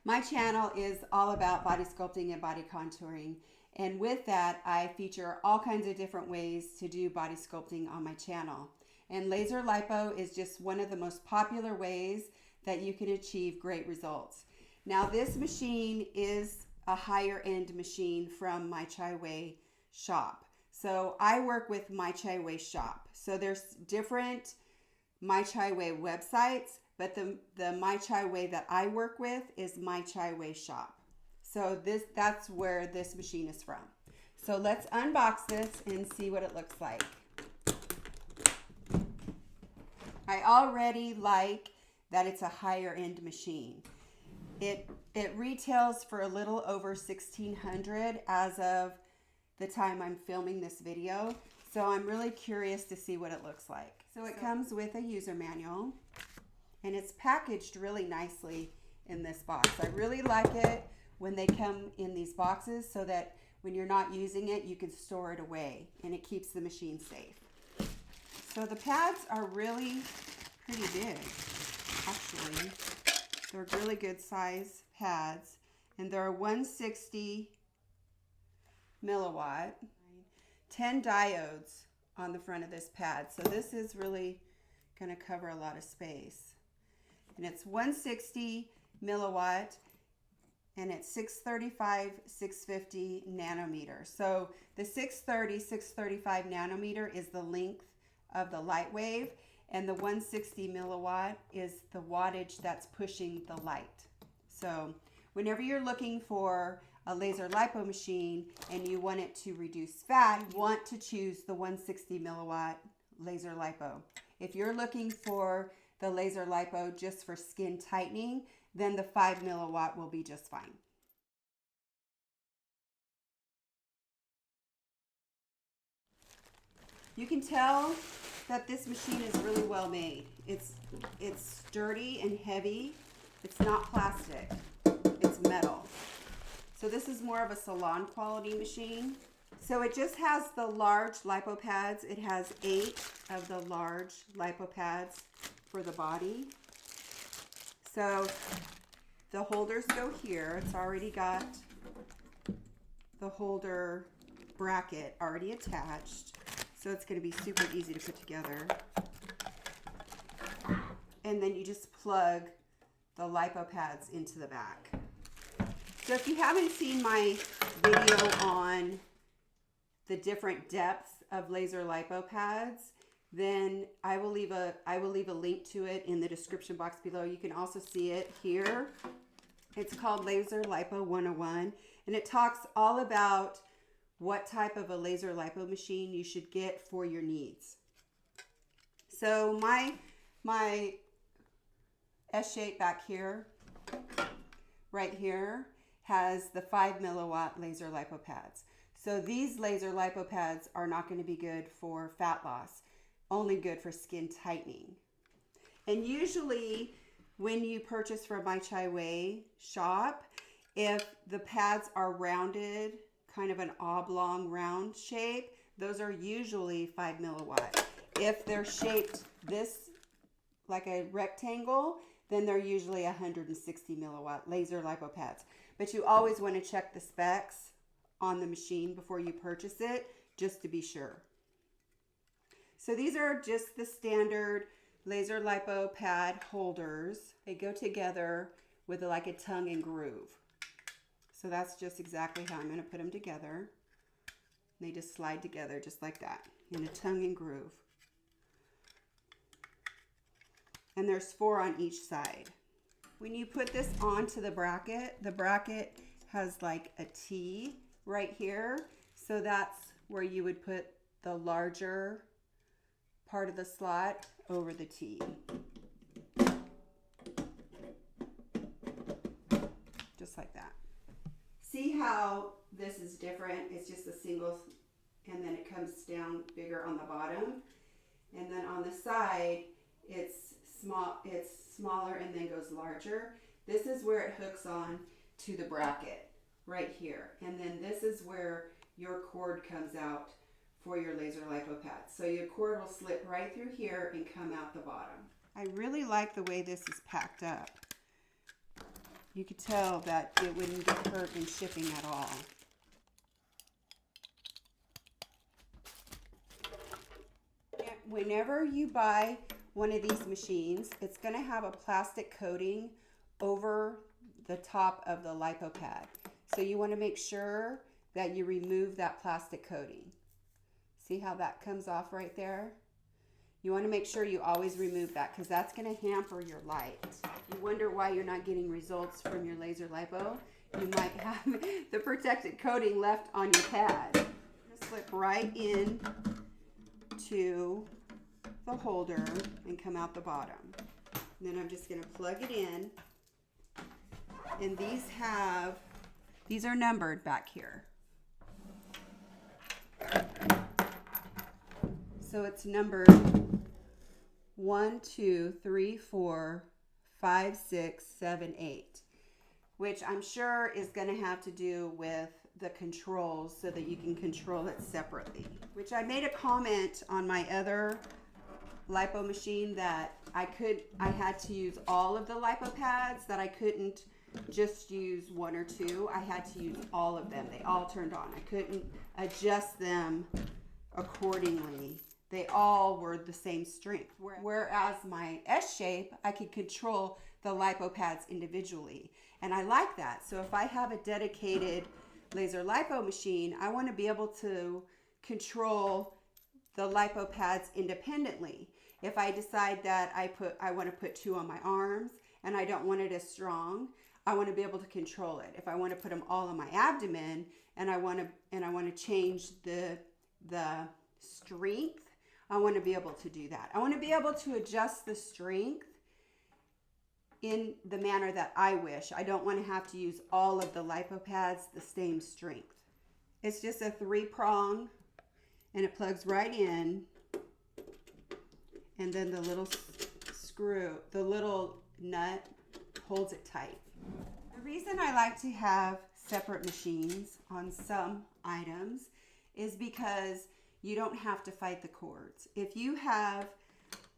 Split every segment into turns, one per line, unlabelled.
My channel is all about body sculpting and body contouring. And with that, I feature all kinds of different ways to do body sculpting on my channel. And laser lipo is just one of the most popular ways that you can achieve great results. Now, this machine is a higher end machine from MyChway shop. So I work with MyChway shop. So there's different MyChway websites, but the MyChway that I work with is MyChway shop. So that's where this machine is from. So let's unbox this and see what it looks like. I already like that it's a higher end machine. It retails for a little over $1,600 as of the time I'm filming this video. So I'm really curious to see what it looks like. So it comes with a user manual and it's packaged really nicely in this box. I really like it when they come in these boxes so that when you're not using it, you can store it away and it keeps the machine safe. So the pads are really pretty big, actually. They're really good size pads, and they're 160 milliwatt, 10 diodes on the front of this pad. So this is really going to cover a lot of space. And it's 160 milliwatt, and it's 635, 650 nanometers. So the 630, 635 nanometer is the length of the light wave, and the 160 milliwatt is the wattage that's pushing the light. So whenever you're looking for a laser lipo machine and you want it to reduce fat, you want to choose the 160 milliwatt laser lipo. If you're looking for the laser lipo just for skin tightening, then the 5 milliwatt will be just fine. You can tell that this machine is really well made. It's sturdy and heavy. It's not plastic, it's metal. So this is more of a salon quality machine. So it just has the large lipo pads. It has 8 of the large lipo pads for the body. So the holders go here. It's already got the holder bracket already attached. So it's going to be super easy to put together. And then you just plug the lipo pads into the back. So if you haven't seen my video on the different depths of laser lipo pads, then I will leave a link to it in the description box below. You can also see it here. It's called Laser Lipo 101, and it talks all about what type of a laser lipo machine you should get for your needs. So my S-shape back here, right here, has the 5 milliwatt laser lipo pads. So these laser lipo pads are not going to be good for fat loss, only good for skin tightening. And usually when you purchase from MyChway shop, if the pads are rounded, kind of an oblong round shape, those are usually 5 milliwatt. If they're shaped this like a rectangle, then they're usually 160 milliwatt laser lipo pads. But you always want to check the specs on the machine before you purchase it, just to be sure. So these are just the standard laser lipo pad holders. They go together with like a tongue and groove. So that's just exactly how I'm going to put them together. They just slide together just like that in a tongue and groove. And there's 4 on each side. When you put this onto the bracket has like a T right here. So that's where you would put the larger part of the slot over the T. Just like that. See how this is different? It's just a single, and then it comes down bigger on the bottom. And then on the side, it's smaller and then goes larger. This is where it hooks on to the bracket right here. And then this is where your cord comes out for your laser lipo pad. So your cord will slip right through here and come out the bottom. I really like the way this is packed up. you could tell that it wouldn't get hurt in shipping at all. Whenever you buy one of these machines, it's going to have a plastic coating over the top of the lipo pad. So you want to make sure that you remove that plastic coating. See how that comes off right there? You want to make sure you always remove that because that's going to hamper your light. You wonder why you're not getting results from your laser lipo. You might have the protected coating left on your pad. Just slip right in to the holder and come out the bottom. And then I'm just going to plug it in. And these are numbered back here. So it's numbered 1, 2, 3, 4, 5, 6, 7, 8, which I'm sure is going to have to do with the controls so that you can control it separately. Which I made a comment on my other lipo machine that I had to use all of the lipo pads, that I couldn't just use 1 or 2. I had to use all of them. They all turned on. I couldn't adjust them accordingly. They all were the same strength. Whereas my S shape, I could control the lipo pads individually. And I like that. So if I have a dedicated laser lipo machine, I want to be able to control the lipo pads independently. If I decide that I want to put 2 on my arms and I don't want it as strong, I want to be able to control it. If I want to put them all on my abdomen and I want to change the strength, I want to be able to do that. I want to be able to adjust the strength in the manner that I wish. I don't want to have to use all of the lipo pads the same strength. It's just a 3-prong and it plugs right in, and then the little screw, the little nut holds it tight. The reason I like to have separate machines on some items is because you don't have to fight the cords. If you have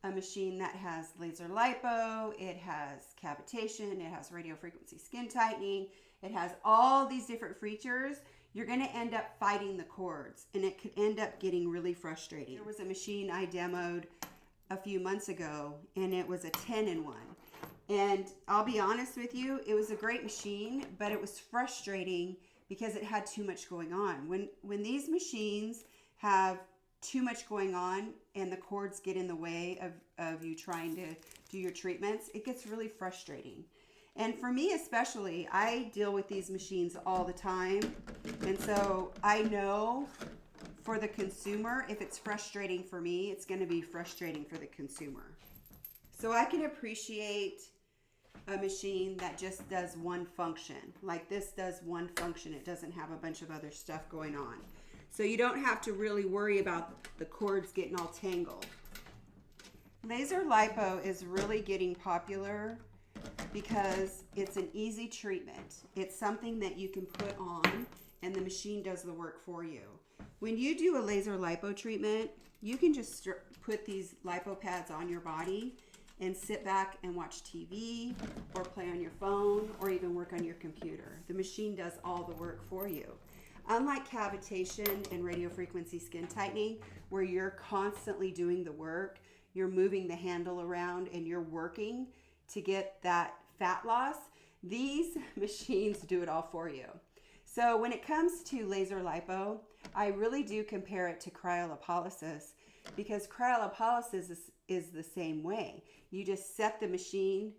a machine that has laser lipo, it has cavitation, it has radio frequency skin tightening, it has all these different features, you're going to end up fighting the cords, and it could end up getting really frustrating. There was a machine I demoed a few months ago, and it was a 10-in-1. And I'll be honest with you, it was a great machine, but it was frustrating because it had too much going on. When these machines have too much going on and the cords get in the way of you trying to do your treatments, it gets really frustrating. And for me especially, I deal with these machines all the time. And so I know for the consumer, if it's frustrating for me, it's going to be frustrating for the consumer. So I can appreciate a machine that just does one function. Like this does one function. It doesn't have a bunch of other stuff going on. So you don't have to really worry about the cords getting all tangled. Laser lipo is really getting popular because it's an easy treatment. It's something that you can put on and the machine does the work for you. When you do a laser lipo treatment, you can just put these lipo pads on your body and sit back and watch TV or play on your phone or even work on your computer. The machine does all the work for you. Unlike cavitation and radio frequency skin tightening, where you're constantly doing the work, you're moving the handle around and you're working to get that fat loss, these machines do it all for you. So when it comes to laser lipo, I really do compare it to cryolipolysis, because cryolipolysis is the same way. You just set the machine,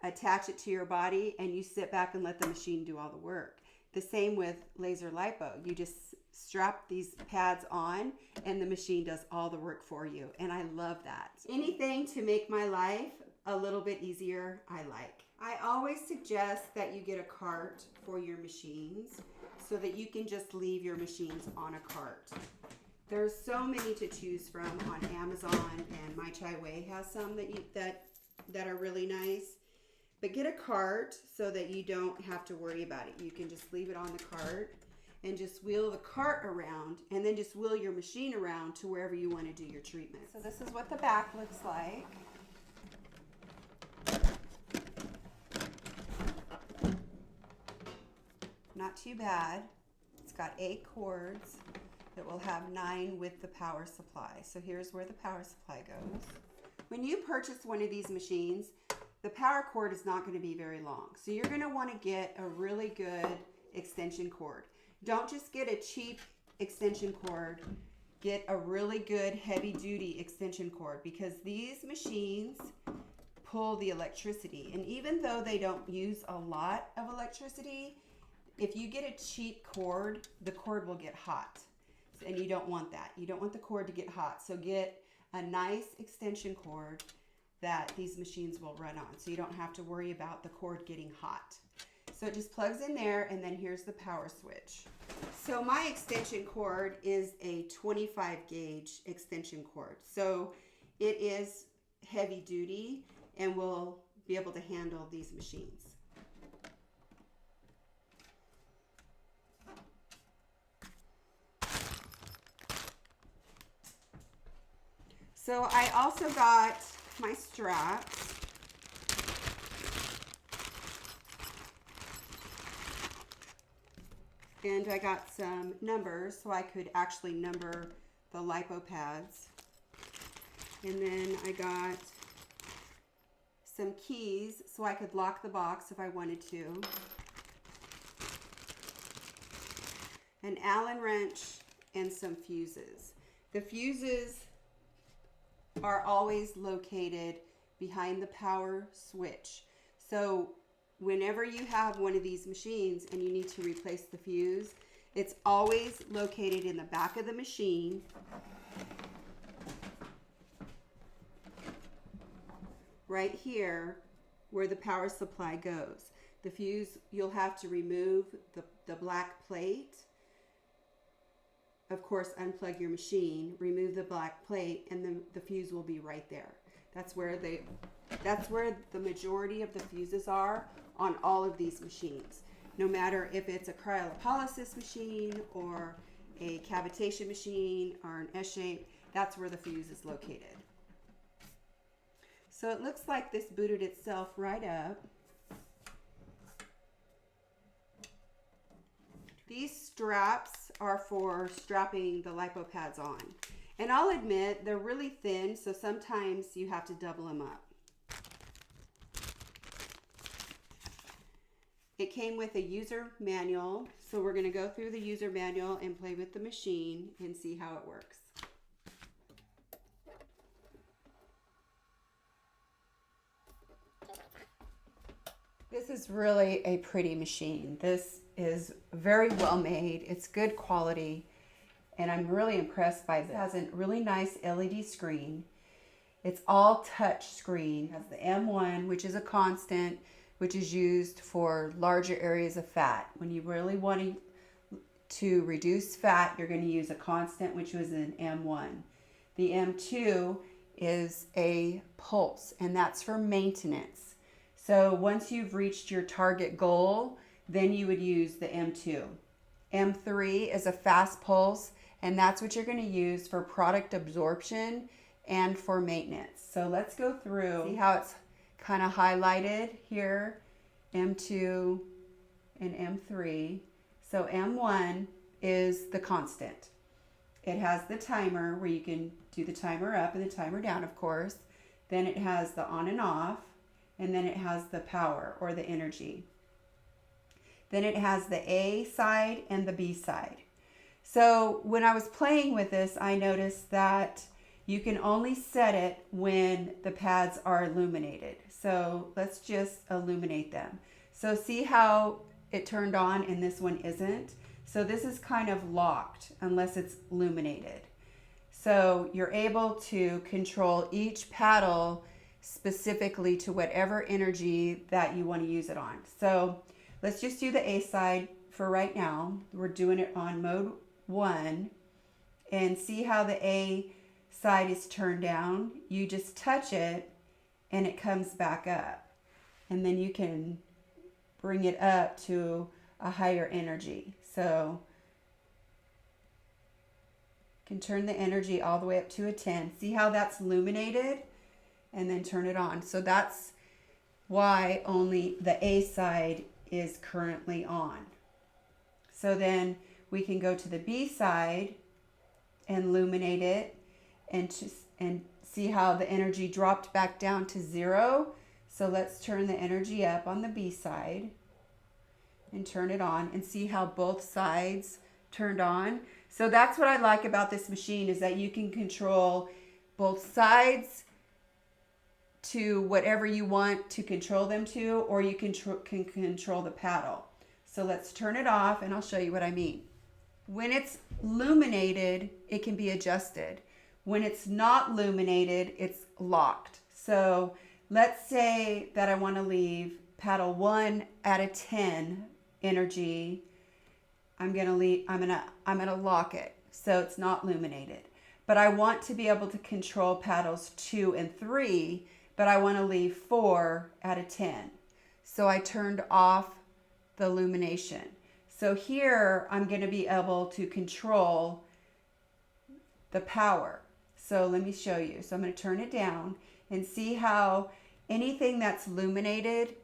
attach it to your body, and you sit back and let the machine do all the work. The same with laser lipo. You just strap these pads on and the machine does all the work for you. And I love that. Anything to make my life a little bit easier, I like. I always suggest that you get a cart for your machines so that you can just leave your machines on a cart. There's so many to choose from on Amazon, and MyChway has some that are really nice. But get a cart so that you don't have to worry about it. You can just leave it on the cart and just wheel the cart around, and then just wheel your machine around to wherever you want to do your treatment. So this is what the back looks like. not too bad. It's got 8 cords. It will have 9 with the power supply. So here's where the power supply goes. When you purchase one of these machines, the power cord is not going to be very long. So you're going to want to get a really good extension cord. Don't just get a cheap extension cord. Get a really good heavy duty extension cord, because these machines pull the electricity. And even though they don't use a lot of electricity, if you get a cheap cord, the cord will get hot. And you don't want that. You don't want the cord to get hot. So get a nice extension cord that these machines will run on, so you don't have to worry about the cord getting hot. So it just plugs in there, and then here's the power switch. So my extension cord is a 25 gauge extension cord. So it is heavy duty and will be able to handle these machines. So I also got my straps. And I got some numbers so I could actually number the lipo pads. And then I got some keys so I could lock the box if I wanted to. An Allen wrench and some fuses. The fuses are always located behind the power switch. So whenever you have one of these machines and you need to replace the fuse, it's always located in the back of the machine. Right here where the power supply goes. The fuse, you'll have to remove the black plate. Of course, unplug your machine, remove the black plate, and then the fuse will be right there. That's where the majority of the fuses are on all of these machines. No matter if it's a cryolipolysis machine or a cavitation machine or an S-shape, that's where the fuse is located. So it looks like this booted itself right up. These straps are for strapping the lipo pads on. And I'll admit, they're really thin, so sometimes you have to double them up. It came with a user manual, so we're going to go through the user manual and play with the machine and see how it works. This is really a pretty machine. This is very well made. It's good quality, and I'm really impressed by this. It has a really nice LED screen. It's all touch screen. It has the M1, which is a constant, which is used for larger areas of fat. When you really want to reduce fat, you're going to use a constant, which was an M1. The M2 is a pulse, and that's for maintenance. So once you've reached your target goal, then you would use the M2. M3 is a fast pulse, and that's what you're going to use for product absorption and for maintenance. So let's go through, see how it's kind of highlighted here, M2 and M3. So M1 is the constant. It has the timer where you can do the timer up and the timer down, of course. Then it has the on and off, and then it has the power or the energy. Then it has the A side and the B side. So when I was playing with this, I noticed that you can only set it when the pads are illuminated. So let's just illuminate them. So see how it turned on and this one isn't? So this is kind of locked unless it's illuminated. So you're able to control each paddle specifically to whatever energy that you want to use it on. So let's just do the A side for right now. We're doing it on mode 1, and see how the A side is turned down. You just touch it and it comes back up, and then you can bring it up to a higher energy. So you can turn the energy all the way up to a 10. See how that's illuminated? And then turn it on. So that's why only the A side is currently on. So then we can go to the B side and illuminate it and see how the energy dropped back down to 0. So let's turn the energy up on the B side and turn it on and see how both sides turned on. So that's what I like about this machine, is that you can control both sides to whatever you want to control them to, or you can control the paddle. So let's turn it off and I'll show you what I mean. When it's illuminated, it can be adjusted. When it's not illuminated, it's locked. So let's say that I want to leave paddle 1 at a 10 energy. I'm gonna lock it so it's not illuminated. But I want to be able to control paddles 2 and 3, but I want to leave 4 at a 10. So I turned off the illumination. So here I'm going to be able to control the power. So let me show you. So I'm going to turn it down and see how anything that's illuminated,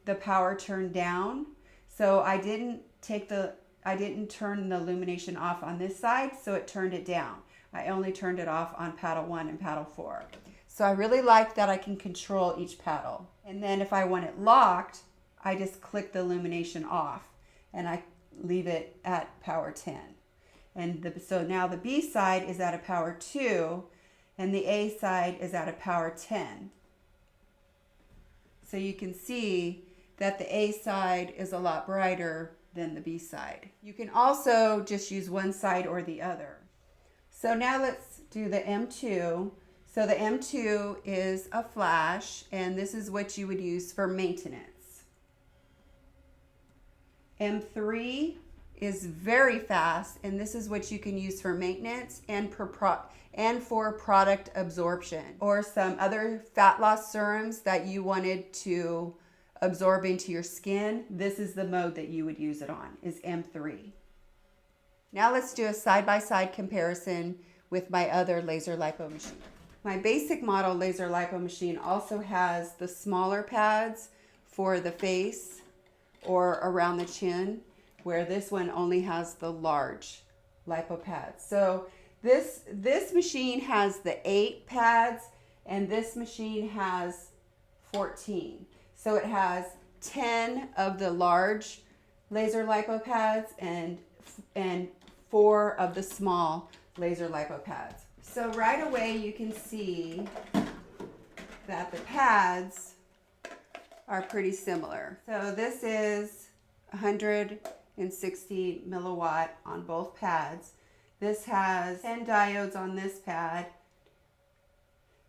the power turned down. So I didn't turn the illumination off on this side, so it turned it down. I only turned it off on paddle 1 and paddle 4. So I really like that I can control each paddle. And then if I want it locked, I just click the illumination off and I leave it at power 10. And so now the B side is at a power 2 and the A side is at a power 10. So you can see that the A side is a lot brighter than the B side. You can also just use one side or the other. So now let's do the M2. So the M2 is a flash, and this is what you would use for maintenance. M3 is very fast, and this is what you can use for maintenance and for product absorption, or some other fat loss serums that you wanted to absorb into your skin. This is the mode that you would use it on, is M3. Now let's do a side-by-side comparison with my other laser lipo machine. My basic model laser lipo machine also has the smaller pads for the face or around the chin, where this one only has the large lipo pads. So this machine has the 8 pads and this machine has 14. So it has 10 of the large laser lipo pads and 4 of the small laser lipo pads. So right away you can see that the pads are pretty similar. So this is 160 milliwatt on both pads. This has 10 diodes on this pad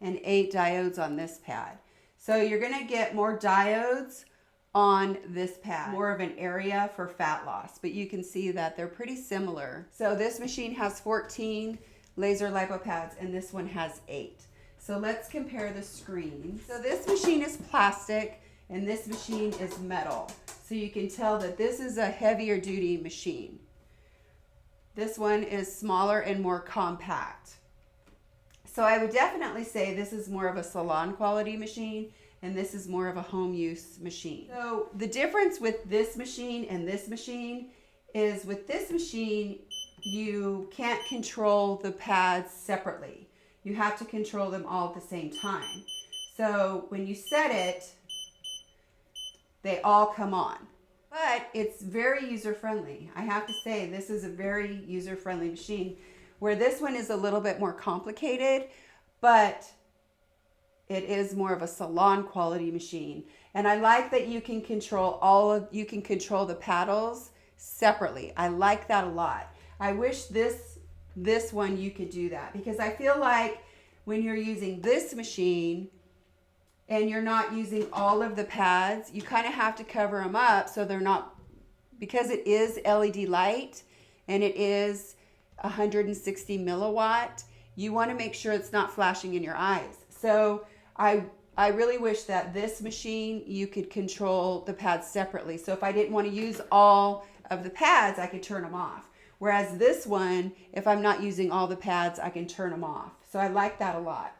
and 8 diodes on this pad. So you're going to get more diodes on this pad, more of an area for fat loss, but you can see that they're pretty similar. So this machine has 14 laser lipo pads and this one has 8. So let's compare the screens. So this machine is plastic and this machine is metal. So you can tell that this is a heavier duty machine. This one is smaller and more compact. So I would definitely say this is more of a salon quality machine and this is more of a home use machine. So the difference with this machine and this machine is, with this machine, you can't control the pads separately. You have to control them all at the same time. So when you set it, they all come on. But it's very user-friendly. I have to say, this is a very user-friendly machine, where this one is a little bit more complicated, but it is more of a salon quality machine. And I like that you can control the paddles separately. I like that a lot. I wish this one you could do that, because I feel like when you're using this machine and you're not using all of the pads, you kind of have to cover them up so they're not, because it is LED light and it is 160 milliwatt, you want to make sure it's not flashing in your eyes. So I really wish that this machine, you could control the pads separately. So if I didn't want to use all of the pads, I could turn them off. Whereas this one, if I'm not using all the pads, I can turn them off. So I like that a lot.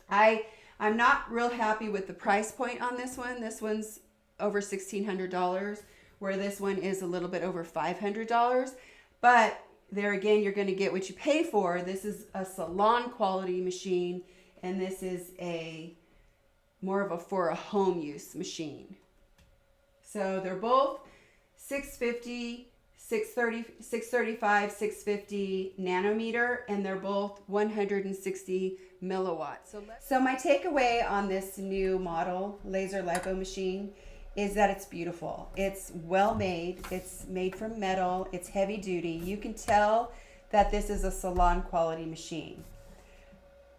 I'm not real happy with the price point on this one. This one's over $1,600, where this one is a little bit over $500. But there again, you're going to get what you pay for. This is a salon quality machine, and this is more of for a home use machine. So they're both 650, 630, 635, 650 nanometer, and they're both 160 milliwatts. So my takeaway on this new model Laser Lipo machine is that it's beautiful. It's well made. It's made from metal. It's heavy duty. You can tell that this is a salon quality machine.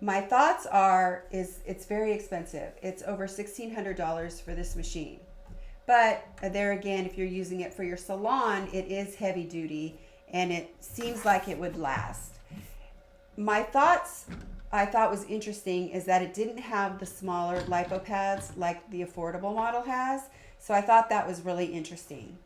My thoughts are, it's very expensive. It's over $1,600 for this machine. But there again, if you're using it for your salon, it is heavy duty and it seems like it would last. My thoughts I thought was interesting is that it didn't have the smaller lipo pads like the affordable model has. So I thought that was really interesting.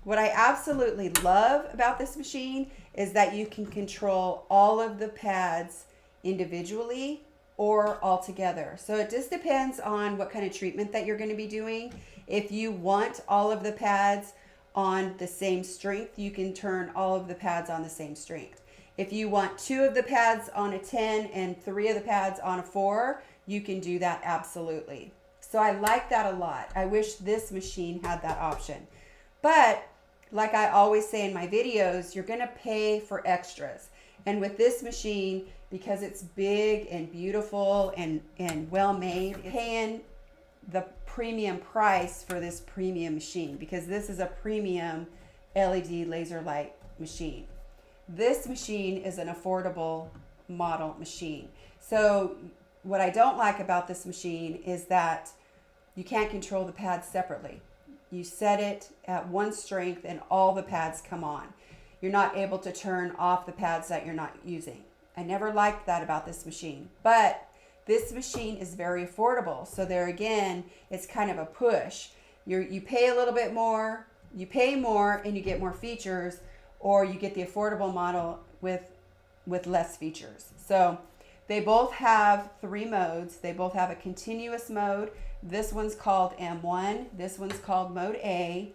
What I absolutely love about this machine is that you can control all of the pads individually or all together. So it just depends on what kind of treatment that you're going to be doing. If you want all of the pads on the same strength, you can turn all of the pads on the same strength. If you want 2 of the pads on a 10 and 3 of the pads on a 4, you can do that absolutely. So I like that a lot. I wish this machine had that option. But like I always say in my videos, you're going to pay for extras. And with this machine, because it's big and beautiful and well made, paying the premium price for this premium machine, because this is a premium LED laser light machine. This machine is an affordable model machine. So what I don't like about this machine is that you can't control the pads separately. You set it at one strength and all the pads come on. You're not able to turn off the pads that you're not using. I never liked that about this machine, but this machine is very affordable. So there again, it's kind of a push. You pay a little bit more, you pay more and you get more features, or you get the affordable model with less features. So they both have 3 modes. They both have a continuous mode. This one's called M1. This one's called Mode A.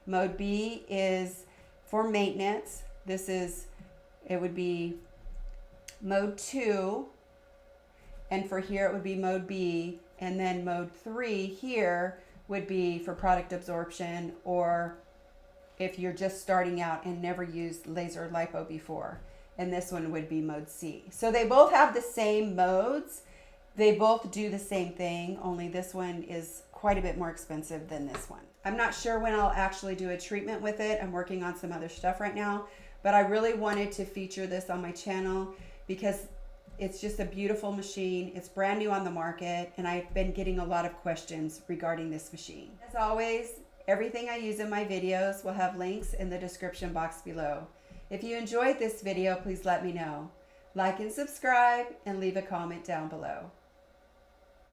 Mode B is for maintenance. It would be Mode 2. And for here it would be Mode B. And then Mode 3 here would be for product absorption, or if you're just starting out and never used laser lipo before. And this one would be Mode C. So they both have the same modes. They both do the same thing, only this one is quite a bit more expensive than this one. I'm not sure when I'll actually do a treatment with it. I'm working on some other stuff right now, but I really wanted to feature this on my channel because it's just a beautiful machine. It's brand new on the market, and I've been getting a lot of questions regarding this machine. As always, everything I use in my videos will have links in the description box below. If you enjoyed this video, please let me know. Like and subscribe and leave a comment down below.